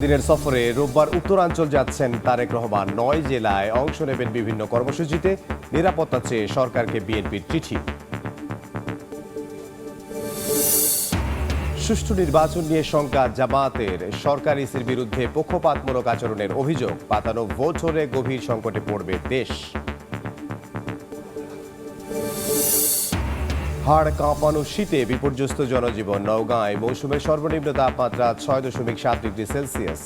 দিনের সফরে রোববার উত্তরাঞ্চল যাচ্ছেন তারেক রহমান। ৯ জেলায় অংশ নেবেন বিভিন্ন কর্মসূচিতে। নিরাপত্তা চেয়ে সরকারকে বিএনপির চিঠি। সুষ্ঠু নির্বাচন নিয়ে শঙ্কা জামায়াতের। সরকার ইসির বিরুদ্ধে পক্ষপাতমূলক আচরণের অভিযোগ। পাতানো ভোট হলে গভীর সংকটে পড়বে দেশ। হাড় কাঁপানো শীতে বিপর্যস্ত জনজীবন। নওগাঁয় মৌসুমের সর্বনিম্ন তাপমাত্রা ৬.৭ ডিগ্রি সেলসিয়াস।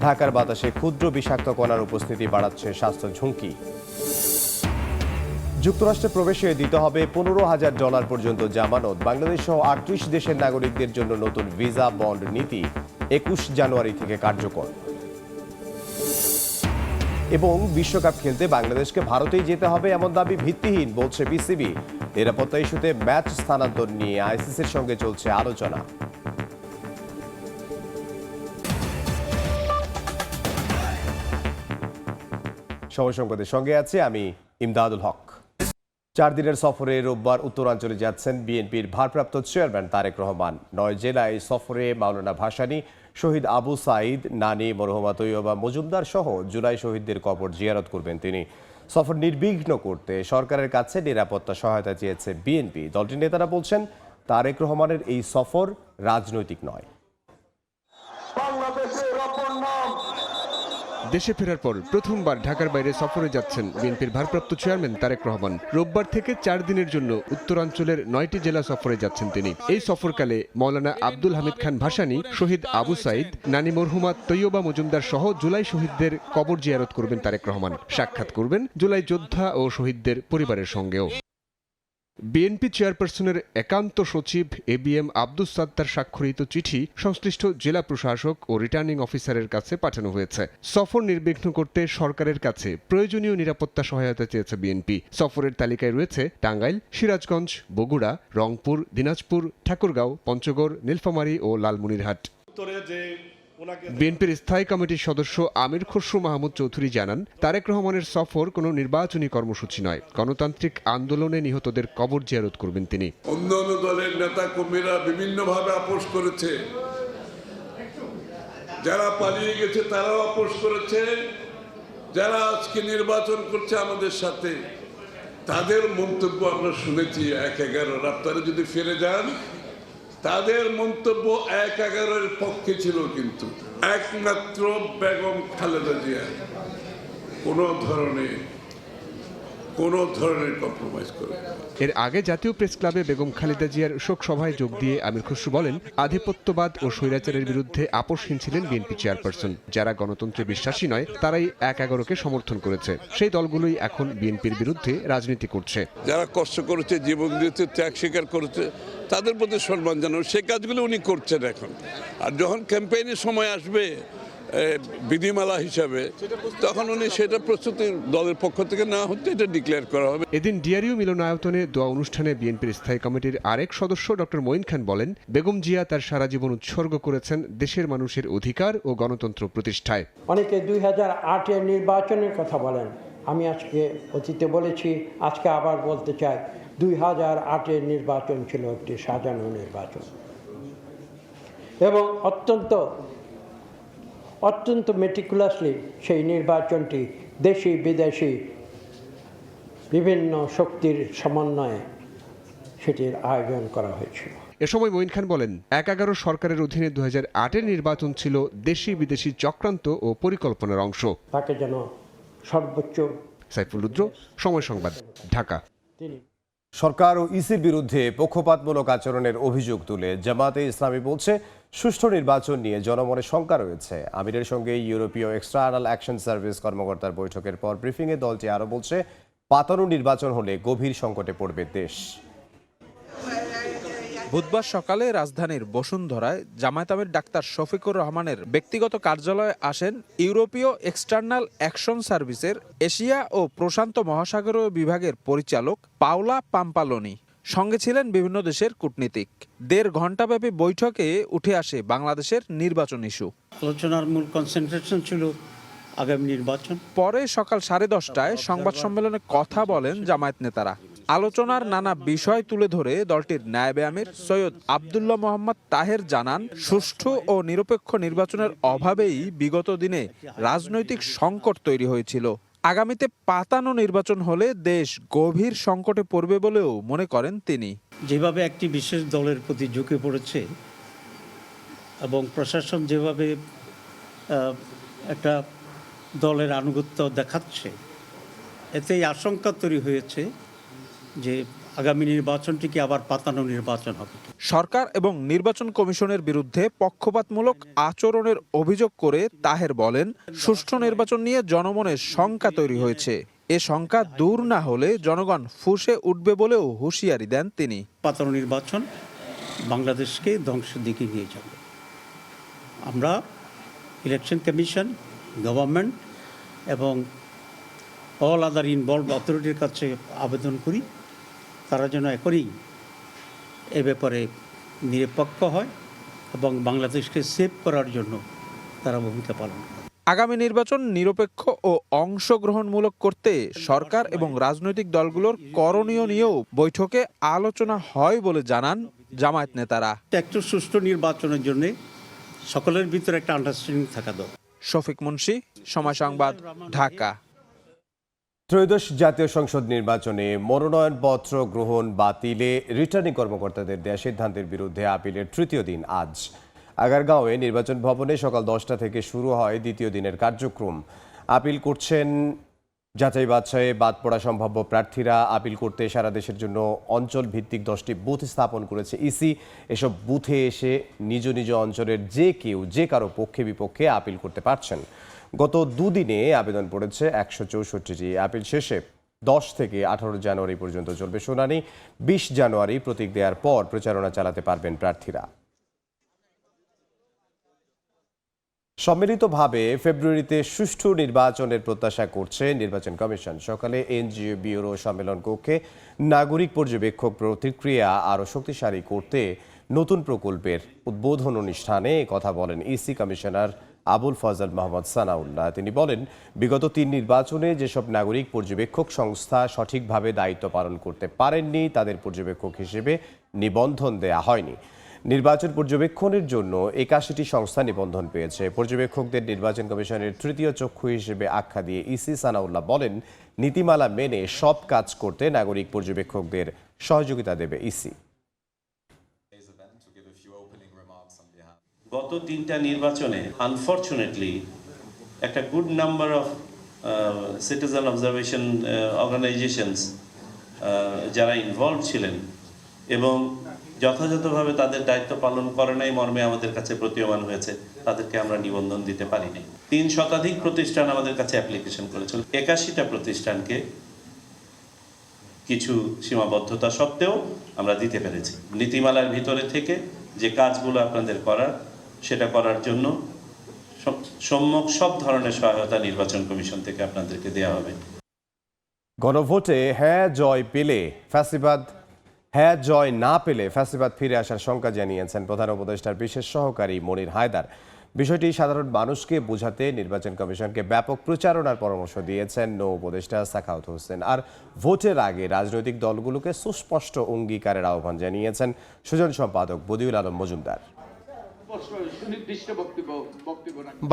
ঢাকার বাতাসে ক্ষুদ্র বিষাক্ত কণার উপস্থিতি বাড়াচ্ছে স্বাস্থ্য ঝুঁকি। যুক্তরাষ্ট্রে প্রবেশে দিতে হবে $১৫,০০০ পর্যন্ত জামানত। বাংলাদেশ সহ ৩৮ দেশের নাগরিকদের জন্য নতুন ভিসা বন্ড নীতি ২১ জানুয়ারি থেকে কার্যকর। এবং বিশ্বকাপ খেলতে বাংলাদেশকে ভারতেই যেতে হবে এমন দাবি ভিত্তিহীন বলছে বিসিবি। নিরাপত্তা ইস্যুতে ম্যাচ স্থানান্তর নিয়ে আইসিসির সঙ্গে চলছে আলোচনা। সময় সংবাদের সঙ্গে আছে আমি ইমদাদুল হক। ৪ দিনের সফরে রোববার উত্তরাঞ্চলে যাচ্ছেন বিএনপির ভারপ্রাপ্ত চেয়ারম্যান তারেক রহমান। ৯ জেলায় সফরে মাওলানা ভাসানী, শহীদ আবু সাঈদ, নানি মরহুমা তৈয়বা মজুমদার সহ জুলাই শহীদদের কবর জিয়ারত করবেন তিনি। সফর নির্বিঘ্ন করতে সরকারের কাছে নিরাপত্তা সহায়তা চেয়েছে বিএনপি। দলটির নেতারা বলছেন, তারেক রহমানের এই সফর রাজনৈতিক নয়। দেশে ফেরার পর প্রথমবার ঢাকার বাইরে সফরে যাচ্ছেন বিএনপির ভারপ্রাপ্ত চেয়ারম্যান তারেক রহমান। রোববার থেকে ৪ দিনের জন্য উত্তরাঞ্চলের ৯টি জেলা সফরে যাচ্ছেন তিনি। এই সফরকালে মাওলানা আব্দুল হামিদ খান ভাসানী, শহীদ আবু সাঈদ, নানি মরহুমা তৈয়বা মজুমদার সহ জুলাই শহীদদের কবর জিয়ারত করবেন তারেক রহমান। সাক্ষাৎ করবেন জুলাই যোদ্ধা ও শহীদদের পরিবারের সঙ্গেও। বিএনপি চেয়ারপারসনের একান্ত সচিব এবিএম আব্দুস সাত্তার স্বাক্ষরিত চিঠি সংশ্লিষ্ট জেলা প্রশাসক ও রিটার্নিং অফিসারের কাছে পাঠানো হয়েছে। সফর নির্বিঘ্ন করতে সরকারের কাছে প্রয়োজনীয় নিরাপত্তা সহায়তা চেয়েছে বিএনপি। সফরের তালিকায় রয়েছে টাঙ্গাইল, সিরাজগঞ্জ, বগুড়া, রংপুর, দিনাজপুর, ঠাকুরগাঁও, পঞ্চগড়, নীলফামারী ও লালমনিরহাট। বিএনপির স্থায়ী কমিটির সদস্য আমির খসরু মাহমুদ চৌধুরী জানান, তারেক রহমানের সফর কোনো নির্বাচনী কর্মসূচি নয়। গণতান্ত্রিক আন্দোলনে নিহতদের কবর জিয়ারত করবেন তিনি। অন্যান্য দলের নেতা কর্মীরা বিভিন্নভাবে আপোষ করেছে, যারা পালিয়ে গেছে তারাও আপোষ করেছে, যারা আজকে নির্বাচন করছে আমাদের সাথে তাদের মন্তব্য আমরা শুনেছি ১/১১। আপনারা যদি ফিরে যান, তাদের মন্তব্য ১/১১-এর পক্ষে ছিল, কিন্তু একমাত্র বেগম খালেদা জিয়া কোনো ধরনের কম্প্রোমাইজ করে। এর আগে জাতীয় প্রেস ক্লাবে বেগম খালেদা জিয়ার শোক সভায় যোগ দিয়ে আমির খসরু বলেন, আধিপত্যবাদ ও স্বৈরাচারের বিরুদ্ধে আপোষহীন ছিলেন বিএনপি চেয়ারপারসন। যারা গণতন্ত্রে বিশ্বাসী নয় তারাই ১/১১-কে সমর্থন করেছে। সেই দলগুলোই এখন বিএনপির বিরুদ্ধে রাজনীতি করছে। যারা কষ্ট করেছে, জীবন দিতে ত্যাগ স্বীকার করেছে, তাদের প্রতি সম্মান জানানো, সেই কাজগুলো উনি করছেন এখন। আর যখন ক্যাম্পেইনের সময় আসবে বিধিমালা হিসাবে, তখন উনি সেটা প্রস্তুতি দলের পক্ষ থেকে না হতে এটা ডিক্লেয়ার করা হবে। এদিন ডিআরইউ মিলনায়তনে দোয়া অনুষ্ঠানে বিএনপির স্থায়ী কমিটির আরেক সদস্য ডক্টর মঈন খান বলেন, বেগম জিয়া তার সারা জীবন উৎসর্গ করেছেন দেশের মানুষের অধিকার ও গণতন্ত্র প্রতিষ্ঠায়। অনেকে ২০০৮-এর নির্বাচনের কথা বলেন। আমি আজকে অতীতে বলেছি, আজকে আবার বলতে চাই, ২০০৮-এর নির্বাচন ছিল একটি সাজানো নির্বাচন এবং অত্যন্ত মেটিকুলাসলি সেই নির্বাচনটি দেশি বিদেশি বিভিন্ন শক্তির সমন্বয়ে সেটির আয়োজন করা হয়েছিল। এ সময় মঈন খান বলেন, ১/১১ সরকারের অধীনে ২০০৮-এর নির্বাচন ছিল দেশি বিদেশি চক্রান্ত ও পরিকল্পনার অংশ। তাকে যেন সর্বোচ্চ। সাইফুল রুদ্র, সময় সংবাদ, ঢাকা। সরকার ও ইসির বিরুদ্ধে পক্ষপাতমূলক আচরণের অভিযোগ তুলে জামায়াতে ইসলামী বলছে, সুষ্ঠু নির্বাচন নিয়ে জনমনে শঙ্কা রয়েছে। আমিরের সঙ্গে ইউরোপীয় এক্সটার্নাল অ্যাকশন সার্ভিস কর্মকর্তার বৈঠকের পর ব্রিফিংয়ে দলটি আরও বলছে, পাতানো নির্বাচন হলে গভীর সংকটে পড়বে দেশ। বুধবার সকালে রাজধানীর বসুন্ধরায় জামায়াত আমির ডাক্তার শফিকুর রহমানের ব্যক্তিগত কার্যালয়ে আসেন ইউরোপীয় এক্সটার্নাল অ্যাকশন সার্ভিসের এশিয়া ও প্রশান্ত মহাসাগরীয় বিভাগের পরিচালক পাওলা পাম্পালোনি। সঙ্গে ছিলেন বিভিন্ন দেশের কূটনীতিক। ১.৫ ঘণ্টাব্যাপী বৈঠকে উঠে আসে বাংলাদেশের নির্বাচন ইস্যু। আলোচনার মূল কনসেন্ট্রেশন ছিল আগামী নির্বাচন। পরে সকাল 10:30টায় সংবাদ সম্মেলনে কথা বলেন জামায়াত নেতারা। আলোচনার নানা বিষয় তুলে ধরে দলটির নায়েব আমির সৈয়দ আব্দুল্লাহ মোহাম্মদ তাহের জানান, সুষ্ঠু ও নিরপেক্ষ নির্বাচনের অভাবেই বিগত দিনে রাজনৈতিক সংকট তৈরি হয়েছিল। আগামীতে পাতানো নির্বাচন হলে দেশ গভীর সংকটে পড়বে বলেও মনে করেন তিনি। যেভাবে একটি বিশেষ দলের প্রতি ঝুঁকে পড়েছে এবং প্রশাসন যেভাবে একটা দলের আনুগত্য দেখাচ্ছে, এতেই আশঙ্কা তৈরি হয়েছে যে আগামী নির্বাচনটি কি আবার পাতানো নির্বাচন হবে। সরকার এবং নির্বাচন কমিশনের বিরুদ্ধে পক্ষপাতমূলক আচরণের অভিযোগ করে তাহের বলেন, সুষ্ঠু নির্বাচন নিয়ে জনমনের শঙ্কা তৈরি হয়েছে। এ শঙ্কা দূর না হলে জনগণ ফুঁসে উঠবে বলেও হুঁশিয়ারি দেন তিনি। পাতানো নির্বাচন বাংলাদেশকে ধ্বংসের দিকে নিয়ে যাবে। আমরা ইলেকশন কমিশন, গভর্নমেন্ট এবং অল আদার ইনভলভ অথরিটির কাছে আবেদন করি, তারা যেন এখনই এ ব্যাপারে নিরপেক্ষ হয় এবং বাংলাদেশকে সেভ করার জন্য তারা ভূমিকা পালন করে। আগামী নির্বাচন নিরপেক্ষ ও অংশগ্রহণমূলক করতে সরকার এবং রাজনৈতিক দলগুলোর করণীয় নিয়েও বৈঠকে আলোচনা হয় বলে জানান জামায়াত নেতারা। একটু সুষ্ঠু নির্বাচনের জন্য সকলের ভিতরে একটা আন্ডারস্ট্যান্ডিং থাকা দরকার। শফিক মুন্সি, সময় সংবাদ, ঢাকা। ত্রয়োদশ জাতীয় সংসদ নির্বাচনে মনোনয়নপত্র গ্রহণ বাতিলে রিটার্নিং কর্মকর্তাদের দেয়া সিদ্ধান্তের বিরুদ্ধে আপিলের তৃতীয় দিন আজ। আগারগাঁওয়ে নির্বাচন ভবনে সকাল 10টা থেকে শুরু হয় দ্বিতীয় দিনের কার্যক্রম। আপিল করছেন যাচাই বাছাইয়ে বাদ পড়া সম্ভাব্য প্রার্থীরা। আপিল করতে সারা দেশের জন্য অঞ্চল ভিত্তিক 10টি বুথ স্থাপন করেছে ইসি। এসব বুথে এসে নিজ নিজ অঞ্চলের যে কেউ যে কারো পক্ষে বিপক্ষে আপিল করতে পারছেন। গত দুদিনে আবেদন পড়েছে 164টি। আপিল শেষে 10 থেকে 18 জানুয়ারি পর্যন্ত চলবে শুনানি। 20 জানুয়ারি প্রতীক দেওয়ার পর প্রচারণা চালাতে পারবেন প্রার্থীরা। সম্মিলিতভাবে ফেব্রুয়ারিতে সুষ্ঠু নির্বাচনের প্রত্যাশা করছে নির্বাচন কমিশন। সকালে এনজিও ব্যুরো সম্মেলন কক্ষে নাগরিক পর্যবেক্ষক প্রতিক্রিয়া আরও শক্তিশালী করতে নতুন প্রকল্পের উদ্বোধন অনুষ্ঠানে কথা বলেন ইসি কমিশনার আবুল ফজল মোহাম্মদ সানাউল্লাহ। তিনি বলেন, বিগত 3 নির্বাচনে যেসব নাগরিক পর্যবেক্ষক সংস্থা সঠিকভাবে দায়িত্ব পালন করতে পারেননি তাদের পর্যবেক্ষক হিসেবে নিবন্ধন দেয়া হয়নি। নির্বাচন পর্যবেক্ষণের জন্য 81টি সংস্থা নিবন্ধন পেয়েছে। পর্যবেক্ষকদের নির্বাচন কমিশনের তৃতীয় চক্ষু হিসেবে আখ্যা দিয়ে ইসি সানাউল্লাহ বলেন, নীতিমালা মেনে সব কাজ করতে নাগরিক পর্যবেক্ষকদের সহযোগিতা দেবে ইসি। গত 3টা নির্বাচনে আনফরচুনেটলি একটা good number of citizen observation organisations যারা ইনভলভ ছিলেন এবং যথাযথভাবে তাদের দায়িত্ব পালন করে নাই মর্মে আমাদের কাছে প্রতীয়মান হয়েছে, তাদেরকে আমরা নিবন্ধন দিতে পারিনি। 3 শতাধিক প্রতিষ্ঠান আমাদের কাছে অ্যাপ্লিকেশন করেছিল। 81টা প্রতিষ্ঠানকে কিছু সীমাবদ্ধতা সত্ত্বেও আমরা দিতে পেরেছি। নীতিমালার ভিতরে থেকে যে কাজগুলো আপনাদের করার সেটা করার জন্য সম্যক সব ধরনের সহায়তা নির্বাচন কমিশন থেকে আপনাদেরকে দেওয়া হবে। গণভোটে হ্যাঁ জয় পেলে ফ্যাসিবাদ, হ্যাঁ জয় না পেলে ফ্যাসিবাদ ফিরে আসার শঙ্কা জানিয়েছেন প্রধান উপদেষ্টার বিশেষ সহকারী মনির হায়দার। বিষয়টি সাধারণ মানুষকে বোঝাতে নির্বাচন কমিশনকে ব্যাপক প্রচারণার পরামর্শ দিয়েছেন নৌ উপদেষ্টা সাখাওয়াত হোসেন। আর ভোটের আগে রাজনৈতিক দলগুলোকে সুস্পষ্ট অঙ্গীকারের আহ্বান জানিয়েছেন সুজন সম্পাদক বদিউল আলম মজুমদার।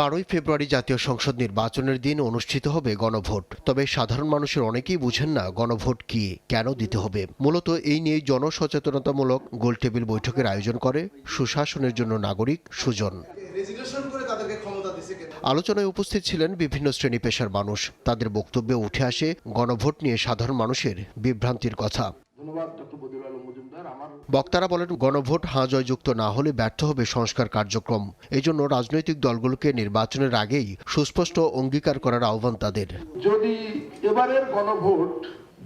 12 ফেব্রুয়ারি জাতীয় সংসদ নির্বাচনের দিন অনুষ্ঠিত হবে গণভোট। তবে সাধারণ মানুষের অনেকেই বুঝেন না গণভোট কি, কেন দিতে হবে। মূলত এই নিয়ে জনসচেতনতামূলক গোলটেবিল বৈঠকের আয়োজন করে সুশাসনের জন্য নাগরিক সুজন। আলোচনায় উপস্থিত ছিলেন বিভিন্ন শ্রেণী পেশার মানুষ। তাদের বক্তব্যে উঠে আসে গণভোট নিয়ে সাধারণ মানুষের বিভ্রান্তির কথা। বক্তারা বলেন, গণভোট হাঁ জয়যুক্ত না হলে ব্যর্থ হবে সংস্কার কার্যক্রম। এই জন্য রাজনৈতিক দলগুলোকে নির্বাচনের আগেই সুস্পষ্ট অঙ্গীকার করার আহ্বান তাদের। যদি এবারের গণভোট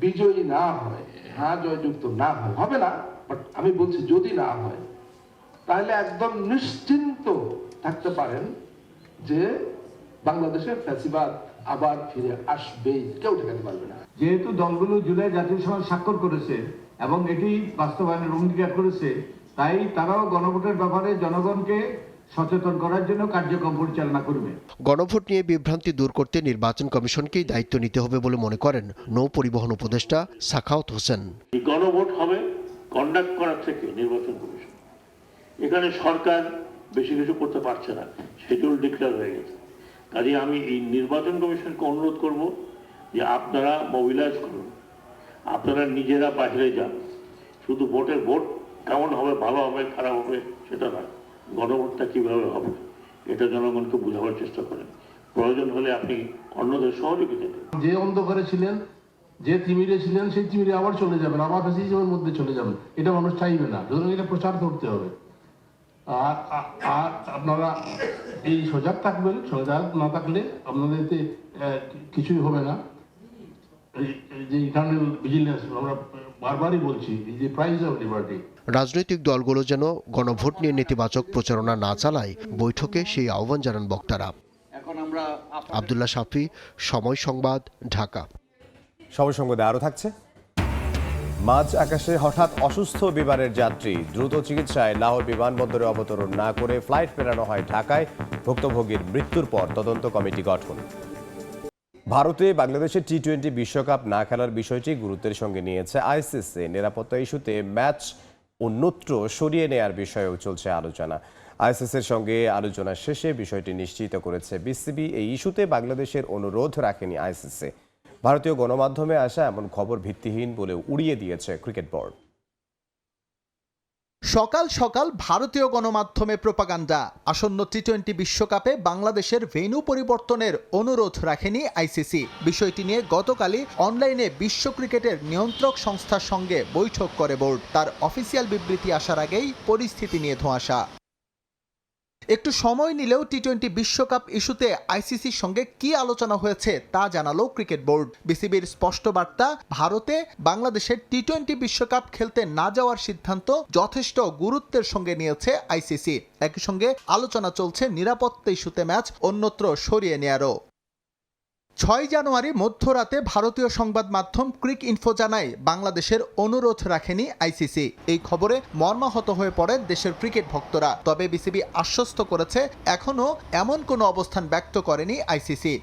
বিজয়ী না হয়, হ্যাঁ জয়যুক্ত না হয়, হবে না, বাট আমি বলছি যদি না হয়, তাহলে একদম নিশ্চিন্ত থাকতে পারেন যে বাংলাদেশের ফ্যাসিবাদ আবার ফিরে আসবেই, কেউ ঠেকাতে পারবে না। যেহেতু দলগুলো জুলাই জাতীয় সনদ স্বাক্ষর করেছে এবং এটি বাস্তবায়নের অঙ্গীকার করেছে, তাই তারাও গণভোটের ব্যাপারে জনগণকে সচেতন করার জন্য কার্যক্রম পরিচালনা করবে। গণভোট নিয়ে বিভ্রান্তি দূর করতে নির্বাচন কমিশনকেই দায়িত্ব নিতে হবে বলে মনে করেন নৌ পরিবহন উপদেষ্টা সাখাওয়াত হোসেন। গণভোট হবে কন্ডাক্ট করার থেকে নির্বাচন কমিশন, এখানে সরকার বেশি কিছু করতে পারছে না, শিডিউল ডিক্লেয়ার হয়ে গেছে। কাজে আমি এই নির্বাচন কমিশনকে অনুরোধ করব যে আপনারা মোবিলাইজ করুন, আপনারা নিজেরা বাইরে যান। শুধু ভোট কেমন হবে, ভালো হবে খারাপ হবে সেটা না, গণভোটটা কিভাবে হবে এটা জনগণকে বোঝাবার চেষ্টা করেন। প্রয়োজন হলে আপনি অন্যদের সহযোগিতা দেন। যে অন্ধকারে ছিলেন, যে তিমিরে ছিলেন, সেই তিমিরে আবার চলে যাবেন, আবার ফ্যাসিজমের মধ্যে চলে যাবেন। এটা মানুষ চাইবে না, সুতরাং এটা প্রচার করতে হবে। আর আপনারা এই সজাগ থাকবেন, সজাগ না থাকলে আপনাদের কিছুই হবে না। যে ইন্টারনাল ভিজিলেন্স আমরা বারবারই বলছি, এই যে প্রাইজ অফ লিবার্টি। রাজনৈতিক দলগুলো যেন গণভোট নিয়ে নেতিবাচক প্রচারণা না চালায়, বৈঠকে সেই আহ্বান জানান বক্তারা। আব্দুল্লাহ শাফি, সময় সংবাদ, ঢাকা। সময় সংবাদে আরও থাকছে। মাঝ আকাশে হঠাৎ অসুস্থ বিমানের যাত্রী দ্রুত চিকিৎসায় লাহোর বিমানবন্দরে অবতরণ না করে ফ্লাইট ফেরানো হয় ঢাকায়। ভুক্তভোগীর মৃত্যুর পর তদন্ত কমিটি গঠন। ভারতে বাংলাদেশের টি-20 বিশ্বকাপ না খেলার বিষয়টি গুরুত্বের সঙ্গে নিয়েছে আইসিসি। নিরাপত্তা ইস্যুতে ম্যাচ অন্যত্র সরিয়ে নেয়ার বিষয়েও চলছে আলোচনা। আইসিসির সঙ্গে আলোচনা শেষে বিষয়টি নিশ্চিত করেছে বিসিবি। এই ইস্যুতে বাংলাদেশের অনুরোধ রাখেনি আইসিসি। ভারতীয় গণমাধ্যমে আসা এমন খবর ভিত্তিহীন বলে উড়িয়ে দিয়েছে ক্রিকেট বোর্ড। সকাল সকাল ভারতীয় গণমাধ্যমে প্রোপাগান্ডা। আসন্ন টি-20 বিশ্বকাপে বাংলাদেশের ভেন্যু পরিবর্তনের অনুরোধ রাখেনি আইসিসি। বিষয়টি নিয়ে গতকালই অনলাইনে বিশ্ব ক্রিকেটের নিয়ন্ত্রক সংস্থার সঙ্গে বৈঠক করে বোর্ড। তার অফিসিয়াল বিবৃতি আসার আগেই পরিস্থিতি নিয়ে ধোঁয়াশা। একটু সময় নিলেও টি-20 বিশ্বকাপ ইস্যুতে আইসিসির সঙ্গে কি আলোচনা হয়েছে তা জানালো ক্রিকেট বোর্ড। বিসিবির স্পষ্ট বার্তা, ভারতে বাংলাদেশের টি-20 বিশ্বকাপ খেলতে না যাওয়ার সিদ্ধান্ত যথেষ্ট গুরুত্বের সঙ্গে নিয়েছে আইসিসি। একই সঙ্গে আলোচনা চলছে নিরাপত্তা ইস্যুতে ম্যাচ অন্যত্র সরিয়ে নেয়ারও। 6 জানুয়ারি মধ্যরাতে ভারতীয় সংবাদ মাধ্যম ক্রিক ইনফো জানায় বাংলাদেশের অনুরোধ রাখেনি আইসিসি। এই খবরে মর্মাহত হয়ে পড়ে দেশের ক্রিকেট ভক্তরা। তবে বিসিবি আশ্বস্ত করেছে এখনও এমন কোনো অবস্থান ব্যক্ত করেনি আইসিসি।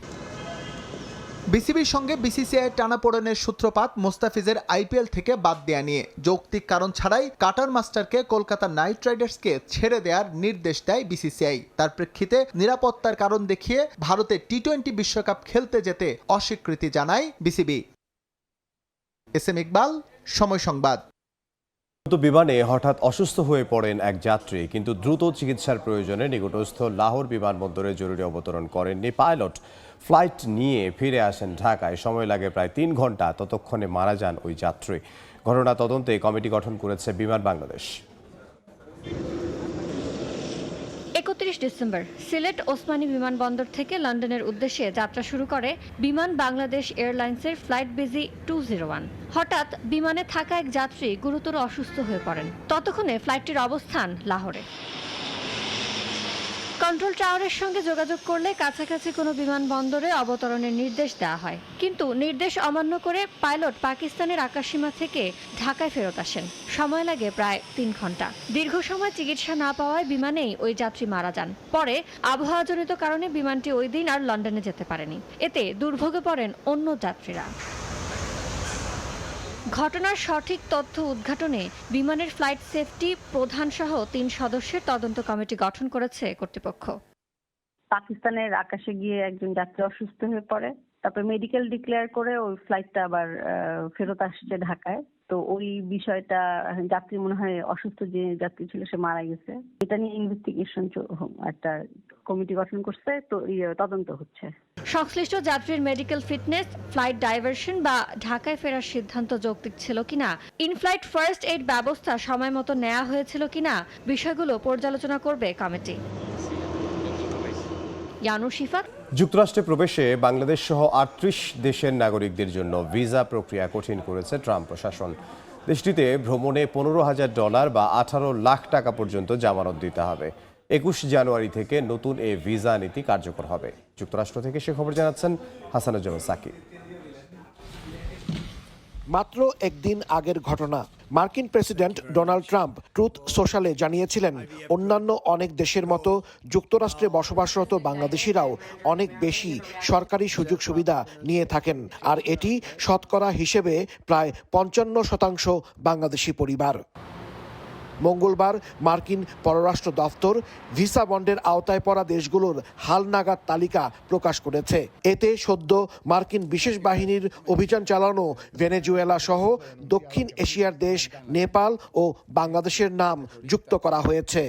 বিসিবির সঙ্গে বিসিসিআই টানাপোড়েনের সূত্রপাত মোস্তাফিজের আইপিএল থেকে বাদ দেয়া নিয়ে। যৌক্তিক কারণ ছাড়াই কাটার মাস্টারকে কলকাতা নাইট রাইডার্সকে ছেড়ে দেওয়ার নির্দেশ দেয় বিসিসিআই। তার প্রেক্ষিতে নিরাপত্তার কারণ দেখিয়ে ভারতে টি-20 বিশ্বকাপ খেলতে যেতে অস্বীকৃতি জানায় বিসিবি। এসএম ইকবাল, সময় সংবাদ। বিমানে হঠাৎ অসুস্থ হয়ে পড়েন এক যাত্রী, কিন্তু দ্রুত চিকিৎসার প্রয়োজনে নিকটস্থ লাহোর বিমানবন্দরে জরুরি অবতরণ করেননি পাইলট। ফ্লাইট নিয়ে ফিরে আসেন ঢাকায়। সময় লাগে প্রায় 3 ঘন্টা। ততক্ষণে মারা যান ওই যাত্রী। ঘটনা তদন্তে কমিটি গঠন করেছে বিমান বাংলাদেশ। 31 ডিসেম্বর সিলেট ওসমানী বিমানবন্দর থেকে লন্ডনের উদ্দেশ্যে যাত্রা শুরু করে বিমান বাংলাদেশ এয়ারলাইন্সের ফ্লাইট বিজি 201। হঠাৎ বিমানে থাকা এক যাত্রী গুরুতর অসুস্থ হয়ে পড়েন। ততক্ষণে ফ্লাইটটির অবস্থান লাহোরে। কন্ট্রোল টাওয়ারের সঙ্গে যোগাযোগ করলে কাছাকাছি কোনো বিমানবন্দরে অবতরণের নির্দেশ দেওয়া হয়, কিন্তু নির্দেশ অমান্য করে পাইলট পাকিস্তানের আকাশসীমা থেকে ঢাকায় ফেরত আসেন। সময় লাগে প্রায় 3 ঘন্টা। দীর্ঘ সময় চিকিৎসা না পাওয়ায় বিমানেই ওই যাত্রী মারা যান। পরে আবহাওয়াজনিত কারণে বিমানটি ওই দিন আর লন্ডনে যেতে পারেনি। এতে দুর্ভোগে পড়েন অন্য যাত্রীরা। ঘটনার সঠিক তথ্য উদ্ঘাটনে বিমানের ফ্লাইট সেফটি প্রধান সহ 3 সদস্যের তদন্ত কমিটি গঠন করেছে কর্তৃপক্ষ। পাকিস্তানের আকাশে গিয়ে একজন যাত্রী অসুস্থ হয়ে পড়ে, তারপর মেডিকেল ডিক্লেয়ার করে ওই ফ্লাইটটা আবার ফেরত আসছে ঢাকায়। তো ওই বিষয়টা যাত্রী মনে হয় অসুস্থ যে যাত্রী ছিল সে মারা গেছে। এটা নিয়ে ইনভেস্টিগেশন একটা কমিটি গঠন করছে, তো তদন্ত হচ্ছে। সংশ্লিষ্ট যাত্রীর মেডিকেল ফিটনেস, ফ্লাইট ডাইভারশন বা ঢাকায় ফেরার সিদ্ধান্ত যৌক্তিক ছিল কিনা, ইনফ্লাইট ফার্স্ট এইড ব্যবস্থা সময় মতো নেওয়া হয়েছিল কিনা, বিষয়গুলো পর্যালোচনা করবে কমিটি। ইয়ানু শিফা। যুক্তরাষ্ট্রে প্রবেশে বাংলাদেশ সহ 38 দেশের নাগরিকদের জন্য ভিসা প্রক্রিয়া কঠিন করেছে ট্রাম্প প্রশাসন। দেশটিতে ভ্রমণে $15,000 বা 18 লাখ টাকা পর্যন্ত জামানত দিতে হবে। 21 জানুয়ারি থেকে নতুন এই ভিসা নীতি কার্যকর হবে। যুক্তরাষ্ট্র থেকে সে খবর জানাচ্ছেন হাসানুজ্জামান সাকিব। মাত্র একদিন আগের ঘটনা। মার্কিন প্রেসিডেন্ট ডোনাল্ড ট্রাম্প ট্রুথ সোশ্যালে জানিয়েছিলেন, অন্যান্য অনেক দেশের মতো যুক্তরাষ্ট্রে বসবাসরত বাংলাদেশিরাও অনেক বেশি সরকারি সুযোগ সুবিধা নিয়ে থাকেন, আর এটি শতকরা হিসেবে প্রায় ৫৫% বাংলাদেশি পরিবার। মঙ্গলবার মার্কিন পররাষ্ট্র দফতর ভিসা বন্ডের আওতায় পড়া দেশগুলোর হালনাগাদ তালিকা প্রকাশ করেছে। এতে সদ্য মার্কিন বিশেষ বাহিনীর অভিযান চালানো ভেনেজুয়েলা সহ দক্ষিণ এশিয়ার দেশ নেপাল ও বাংলাদেশের নাম যুক্ত করা হয়েছে।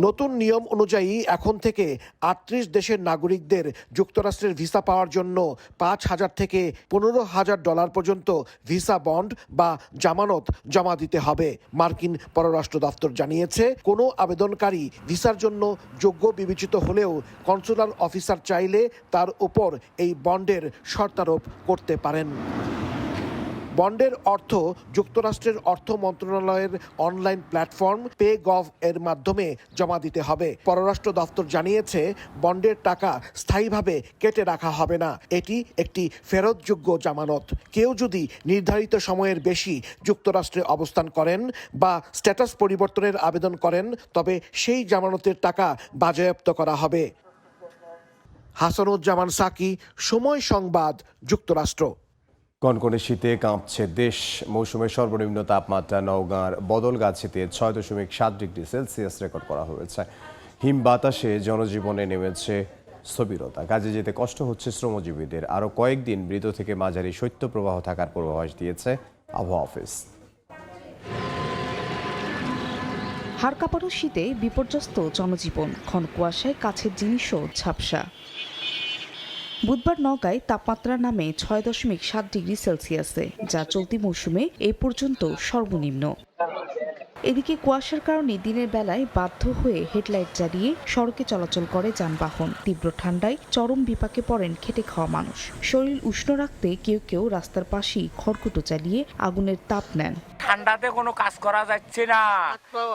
নতুন নিয়ম অনুযায়ী এখন থেকে ৩৮ দেশের নাগরিকদের যুক্তরাষ্ট্রের ভিসা পাওয়ার জন্য $৫,০০০ থেকে $১৫,০০০ পর্যন্ত ভিসা বন্ড বা জামানত জমা দিতে হবে। মার্কিন পররাষ্ট্র দপ্তর জানিয়েছে, কোনো আবেদনকারী ভিসার জন্য যোগ্য বিবেচিত হলেও কনসুলার অফিসার চাইলে তার উপর এই বন্ডের শর্তারোপ করতে পারেন। বন্ডের অর্থ যুক্তরাষ্ট্রের অর্থ মন্ত্রণালয়ের অনলাইন প্ল্যাটফর্ম পে.গভ এর মাধ্যমে জমা দিতে হবে। পররাষ্ট্র দপ্তর জানিয়েছে, বন্ডের টাকা স্থায়ীভাবে কেটে রাখা হবে না। এটি একটি ফেরতযোগ্য জামানত। কেউ যদি নির্ধারিত সময়ের বেশি যুক্তরাষ্ট্রে অবস্থান করেন বা স্ট্যাটাস পরিবর্তনের আবেদন করেন, তবে সেই জামানতের টাকা বাজেয়াপ্ত করা হবে। হাসানুজ্জামান সাকি, সময় সংবাদ, যুক্তরাষ্ট্র। কনকনে শীতে কাঁপছে দেশ। মৌসুমের সর্বনিম্ন তাপমাত্রা নওগাঁর বদলগাছিতে ৬.৭ ডিগ্রি সেলসিয়াস রেকর্ড করা হয়েছে। হিম বাতাসে জনজীবনে নেমেছে স্থবিরতা। কাজে যেতে কষ্ট হচ্ছে শ্রমজীবীদের। আরও কয়েকদিন মৃদু থেকে মাঝারি শৈত্যপ্রবাহ থাকার পূর্বাভাস দিয়েছে আবহাওয়া অফিস। হাড় কাঁপানো শীতে বিপর্যস্ত জনজীবন, ঘন কুয়াশায় কাছের জিনিসও ঝাপসা। বুধবার নওগাঁয় তাপমাত্রা নামে ৬.৭ ডিগ্রি সেলসিয়াসে, যা চলতি মৌসুমে এ পর্যন্ত সর্বনিম্ন। এদিকে কুয়াশার কারণে দিনের বেলায় বাধ্য হয়ে হেডলাইট জ্বালিয়ে সড়কে চলাচল করে যানবাহন। তীব্র ঠান্ডায় চরম বিপাকে পড়েন খেটে খাওয়া মানুষ। শরীর উষ্ণ রাখতে কেউ কেউ রাস্তার পাশেই খড়কুটো চালিয়ে আগুনের তাপ নেন। ঠান্ডাতে কোনো কাজ করা যাচ্ছে না,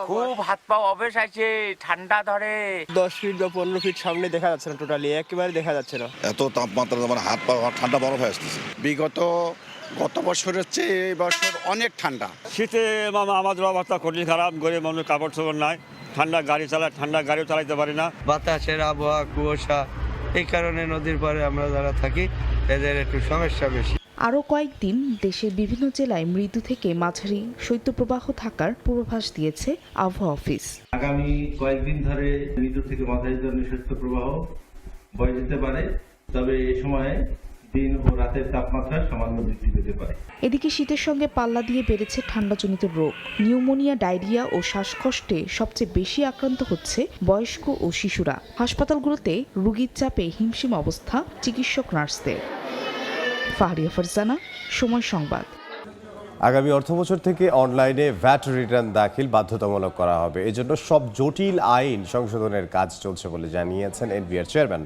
খুব হাত পা অবেশ আছে, ঠান্ডা ধরে। 10 ফিট বা 15 ফিট সামনে দেখা যাচ্ছে না, টোটালি একেবারে দেখা যাচ্ছে না। এত তাপমাত্রা, মানে হাত পা ঠান্ডা বরফ হয়ে আসতেছে। গত বছরের চেয়ে এই বছর অনেক ঠান্ডা। শীতে আমাদের অবস্থা খুবই খারাপ, গরিব মানুষ কাপড় চোপড় নাই, ঠান্ডা গাড়ি চালায়, ঠান্ডা গাড়িও চালাইতে পারি না। বাতাসের আবহাওয়া, কুয়াশা, এই কারণে নদীর পাড়ে আমরা যারা থাকি এদের একটু সমস্যা বেশি। আরও কয়েকদিন দেশের বিভিন্ন জেলায় মৃদু থেকে মাঝারি শৈত্যপ্রবাহ থাকার পূর্বাভাস দিয়েছে আবহাওয়া অফিস। আগামী কয়েকদিন ধরে মৃদু থেকে মাঝারি ধরনের শৈত্যপ্রবাহ বয়ে যেতে পারে, তবে এই সময়ে দিন ও রাতের তাপমাত্রা সামান্য বৃদ্ধি পেতে পারে। এদিকে শীতের সঙ্গে পাল্লা দিয়ে বেড়েছে ঠান্ডাজনিত রোগ। নিউমোনিয়া, ডায়রিয়া ও শ্বাসকষ্টে সবচেয়ে বেশি আক্রান্ত হচ্ছে বয়স্ক ও শিশুরা। হাসপাতালগুলোতে রোগীর চাপে হিমশিম অবস্থা চিকিৎসক নার্সদের। ফাহরিয়া ফারজানা, সময় সংবাদ। আগামী অর্থবছর থেকে অনলাইনে ভ্যাট রিটার্ন দাখিল বাধ্যতামূলক করা হবে। এজন্য সব জটিল আইন সংশোধনের কাজ চলছে বলে জানিয়েছেন এনবিআর চেয়ারম্যান।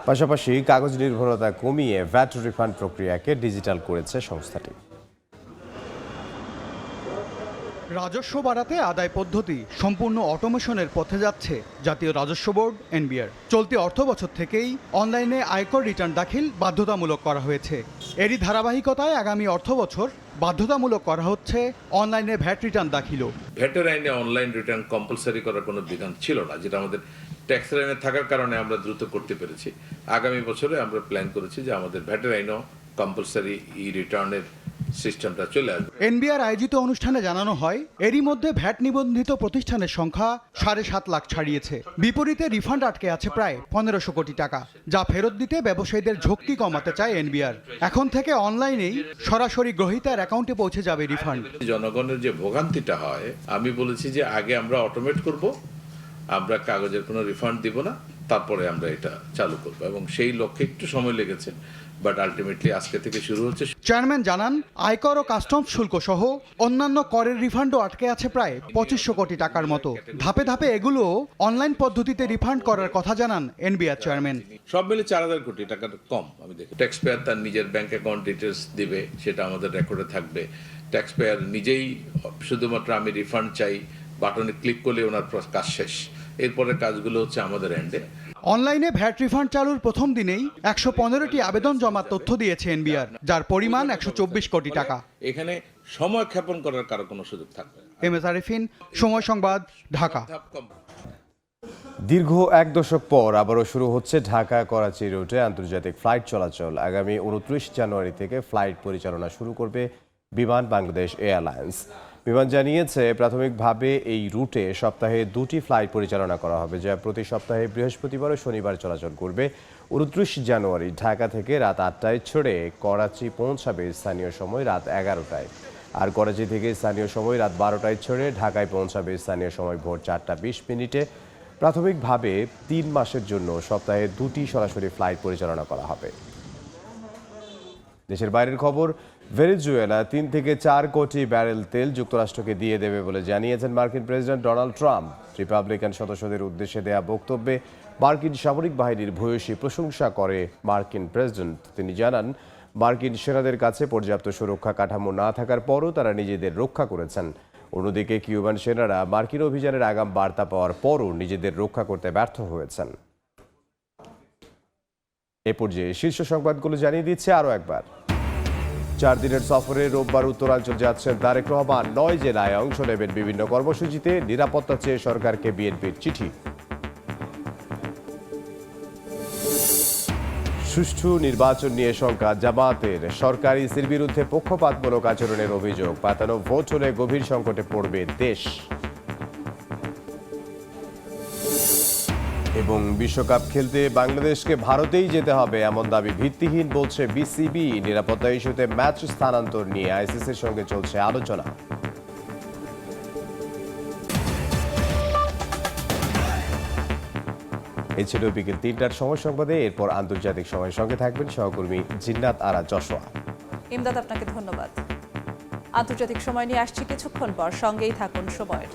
পাশাপাশি কাগজ নির্ভরতা কমিয়ে ভ্যাট রিফান্ড প্রক্রিয়াকে ডিজিটাল করেছে সংস্থাটি। রাজস্ব বাড়াতে আদায় পদ্ধতি সম্পূর্ণ অটোমেশনের পথে যাচ্ছে জাতীয় রাজস্ব বোর্ড এনবিআর। চলতি অর্থবছর থেকেই অনলাইনে আয়কর রিটার্ন দাখিল বাধ্যতামূলক করা হয়েছে। এরই ধারাবাহিকতায় আগামী অর্থবছর বাধ্যতামূলক করা হচ্ছে অনলাইনে ভ্যাট রিটার্ন দাখিলও। ভ্যাটের আইনে অনলাইন রিটার্ন কম্পালসারি করার কোনো বিধান ছিল না, যেটা আমাদের ট্যাক্স আইনে থাকার কারণে আমরা দ্রুত করতে পেরেছি। আগামী বছরে আমরা প্ল্যান করেছি যে আমাদের ভ্যাটের আইনেও কম্পালসারি ই রিটার্নের সিস্টেমটা চলে আসবে। এনবিআর আয়োজিত অনুষ্ঠানে জানানো হয়, এরই মধ্যে ভ্যাট নিবন্ধিত প্রতিষ্ঠানের সংখ্যা 7.5 লাখ ছাড়িয়েছে। বিপরীতে রিফান্ড আটকে আছে প্রায় 1500 কোটি টাকা, যা ফেরত দিতে ব্যবসায়ীদের ঝক্কি কমাতে চায় এনবিআর। এখন থেকে অনলাইনেই সরাসরি গ্রহীতার অ্যাকাউন্টে পৌঁছে যাবে রিফান্ড। জনগণের যে ভোগান্তিটা হয়, আমি বলেছি যে আগে আমরা অটোমেট করব, আমরা কাগজের কোনো রিফান্ড দিব না, তারপরে আমরা এটা চালু করব, এবং সেই লক্ষ্যে একটু সময় লেগেছে, বাট আলটিমেটলি আজকে থেকে শুরু হচ্ছে। চেয়ারম্যান জানান, আয়কর ও কাস্টমস শুল্ক সহ অন্যান্য করের রিফান্ডও আটকে আছে প্রায় 2500 কোটি টাকার মতো। ধাপে ধাপে এগুলো অনলাইন পদ্ধতিতে রিফান্ড করার কথা জানান এনবিআর চেয়ারম্যান। সব মিলে 4000 কোটি টাকার কম আমি দেখি। ট্যাক্স পেয়ার তার নিজের ব্যাংক অ্যাকাউন্ট ডিটেলস দিবে, সেটা আমাদের রেকর্ডে থাকবে। ট্যাক্স পেয়ার নিজেই শুধুমাত্র আমি রিফান্ড চাই বাটনে ক্লিক করলে ওনার কাজ শেষ। এরপরে কাজগুলো হচ্ছে আমাদের এন্ডে। অনলাইনে ভ্যাট রিফান্ড চালুর প্রথম দিনেই ১১৫টি আবেদন জমার তথ্য দিয়েছে এনবিআর, যার পরিমাণ ১২৪ কোটি টাকা। এখানে সময় ক্ষেপণ করার কারো কোনো সুযোগ থাকবে না। MS আরিফিন, সময় সংবাদ, ঢাকা। দীর্ঘ এক দশক পর আবারও শুরু হচ্ছে ঢাকা করাচি রুটে আন্তর্জাতিক ফ্লাইট চলাচল। আগামী ২৯ জানুয়ারি থেকে ফ্লাইট পরিচালনা শুরু করবে বিমান বাংলাদেশ এয়ারলাইন্স। বিমান জানিয়েছে প্রাথমিকভাবে এই রুটে সপ্তাহে 2টি ফ্লাইট পরিচালনা করা হবে, যা প্রতি সপ্তাহে বৃহস্পতিবার ও শনিবার চলাচল করবে। 29 জানুয়ারি ঢাকা থেকে রাত 8টায় ছেড়ে করাচি পৌঁছাবে স্থানীয় সময় রাত 11টায়, আর করাচি থেকে স্থানীয় সময় রাত 12টায় ছেড়ে ঢাকায় পৌঁছাবে স্থানীয় সময় ভোর 4:20। প্রাথমিকভাবে 3 মাসের জন্য সপ্তাহে 2টি সরাসরি ফ্লাইট পরিচালনা করা হবে। দেশের বাইরের খবর, ভেনেজুয়েলা 3 থেকে 4 কোটি ব্যারেল তেল যুক্তরাষ্ট্রকে দিয়ে দেবে বলে জানিয়েছেন মার্কিন প্রেসিডেন্ট ডোনাল্ড ট্রাম্প। রিপাবলিকান সদস্যদের উদ্দেশ্যে দেয়া বক্তব্যে মার্কিন সামরিক বাহিনীর ভূয়সী প্রশংসা করে মার্কিন প্রেসিডেন্ট। তিনি জানান, মার্কিন সেনাদের কাছে পর্যাপ্ত সুরক্ষা কাঠামো না থাকার পরও তারা নিজেদের রক্ষা করেছেন। অন্যদিকে কিউবান সেনারা মার্কিন অভিযানের আগাম বার্তা পাওয়ার পরও নিজেদের রক্ষা করতে ব্যর্থ হয়েছেন। এ পর্যায়ে শীর্ষ সংবাদগুলো জানিয়ে দিচ্ছে আরও একবার। 4 দিনের সফরে রোববার উত্তরাঞ্চল যাচ্ছেন তারেক রহমান। 9 জেলায় অংশ নেবেন বিভিন্ন কর্মসূচিতে। নিরাপত্তা চেয়ে সরকারকে বিএনপির চিঠি। সুষ্ঠু নির্বাচন নিয়ে শঙ্কা জামায়াতের। সরকারি ইসির বিরুদ্ধে পক্ষপাতমূলক আচরণের অভিযোগ। পাতানো ভোট হলে গভীর সংকটে পড়বে দেশ। এবং বিশ্বকাপ খেলতে বাংলাদেশকে ভারতেই যেতে হবে এমন দাবি ভিত্তিহীন বলছে বিসিবি। নিরাপত্তা ইস্যুতে ম্যাচ স্থানান্তর নিয়ে আইসিসির সঙ্গে চলছে আলোচনা। এই ছিল বিকেল 3টার সময় সংবাদে। এরপর আন্তর্জাতিক সময়ের সঙ্গে থাকবেন সহকর্মী জিন্নাত আরা যশোয়া। ইমদাদ, আপনাকে ধন্যবাদ। আন্তর্জাতিক সময় নিয়ে আসছি কিছুক্ষণ পর, সঙ্গেই থাকুন সময়ের।